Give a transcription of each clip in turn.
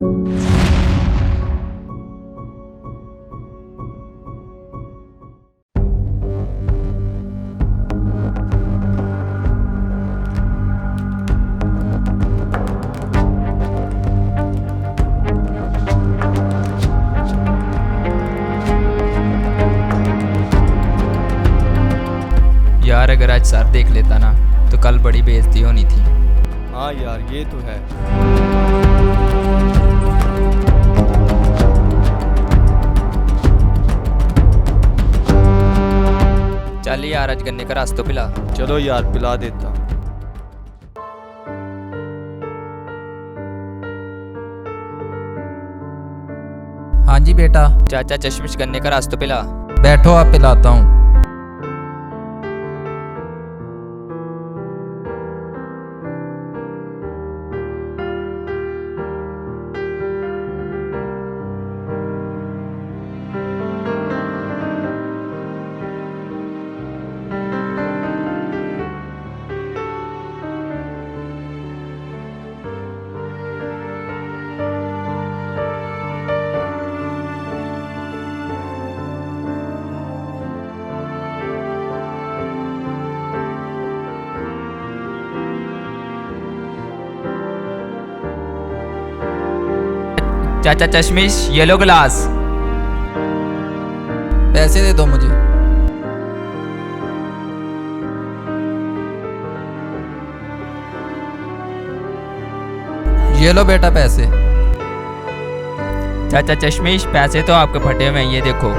यार अगर आज सर देख लेता ना तो कल बड़ी बेइज्जती होनी थी। हाँ यार ये तो है। चल यार आज गन्ने का रस तो पिला। चलो यार पिला देता हूँ। हाँ जी बेटा। चाचा चश्मिश गन्ने का रस तो पिला। बैठो आप पिलाता हूँ। चाचा चश्मिश ये लो गिलास। पैसे दे दो मुझे। ये लो बेटा पैसे। चाचा चश्मिश पैसे तो आपके फटे हुए हैं, ये देखो।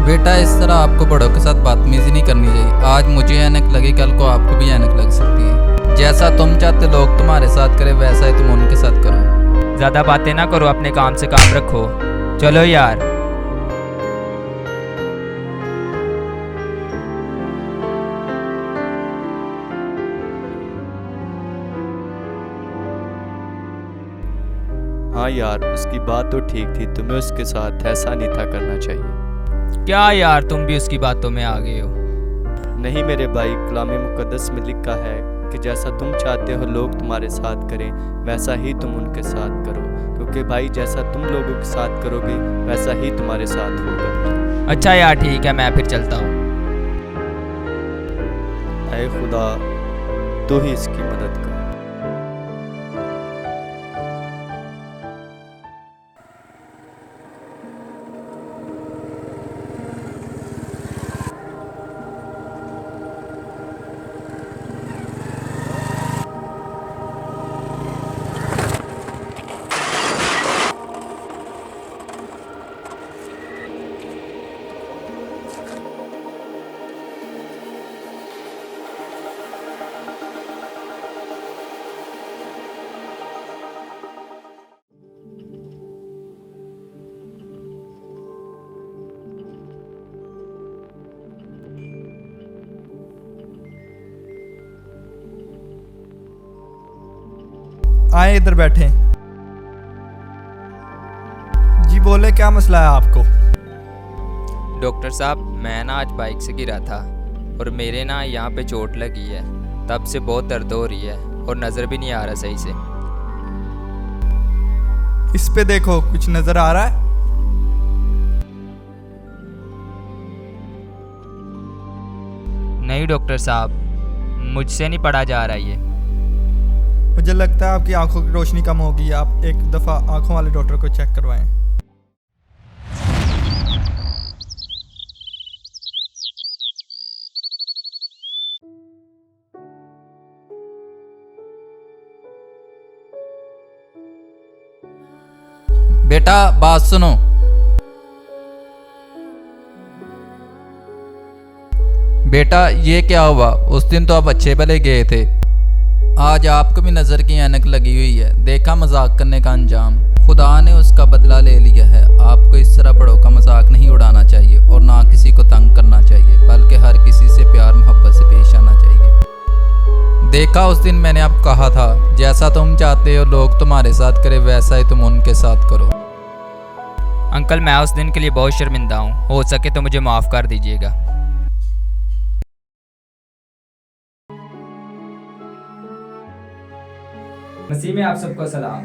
बेटा इस तरह आपको बड़ों के साथ बदतमीजी नहीं करनी चाहिए। आज मुझे ऐनक लगी, कल को आपको भी ऐनक लग सकती है। जैसा तुम चाहते लोग तुम्हारे साथ करें वैसा ही तुम उनके साथ करो। ज़्यादा बातें ना करो, अपने काम से काम रखो। चलो यार। हाँ यार उसकी बात तो ठीक थी, तुम्हें उसके साथ ऐसा नहीं था करना चाहिए। क्या यार तुम भी उसकी बातों में आ गए हो। नहीं मेरे भाई, कलाम मुक़द्दस में लिखा है कि जैसा तुम चाहते हो लोग तुम्हारे साथ करें वैसा ही तुम उनके साथ करो, क्योंकि भाई जैसा तुम लोगों के साथ करोगे वैसा ही तुम्हारे साथ होगा। अच्छा यार ठीक है, मैं फिर चलता हूँ। ऐ खुदा तू ही इसकी मदद कर। आए इधर बैठे। जी बोले क्या मसला है आपको? डॉक्टर साहब मैं ना आज बाइक से गिरा था और मेरे ना यहाँ पे चोट लगी है, तब से बहुत दर्द हो रही है और नज़र भी नहीं आ रहा सही से। इस पे देखो, कुछ नजर आ रहा है? नहीं डॉक्टर साहब, मुझसे नहीं पढ़ा जा रहा ये। मुझे लगता है आपकी आंखों की रोशनी कम होगी। आप एक दफ़ा आंखों वाले डॉक्टर को चेक करवाएं। बेटा बात सुनो। बेटा ये क्या हुआ? उस दिन तो आप अच्छे भले गए थे, आज आपको भी नज़र की ऐनक लगी हुई है। देखा मजाक करने का अंजाम। खुदा ने उसका बदला ले लिया है। आपको इस तरह बड़ों का मजाक नहीं उड़ाना चाहिए और ना किसी को तंग करना चाहिए, बल्कि हर किसी से प्यार मोहब्बत से पेश आना चाहिए। देखा उस दिन मैंने आपको कहा था जैसा तुम चाहते हो लोग तुम्हारे साथ करें वैसा ही तुम उनके साथ करो। अंकल मैं उस दिन के लिए बहुत शर्मिंदा हूँ, हो सके तो मुझे माफ़ कर दीजिएगा। मसीह में आप सबको सलाम।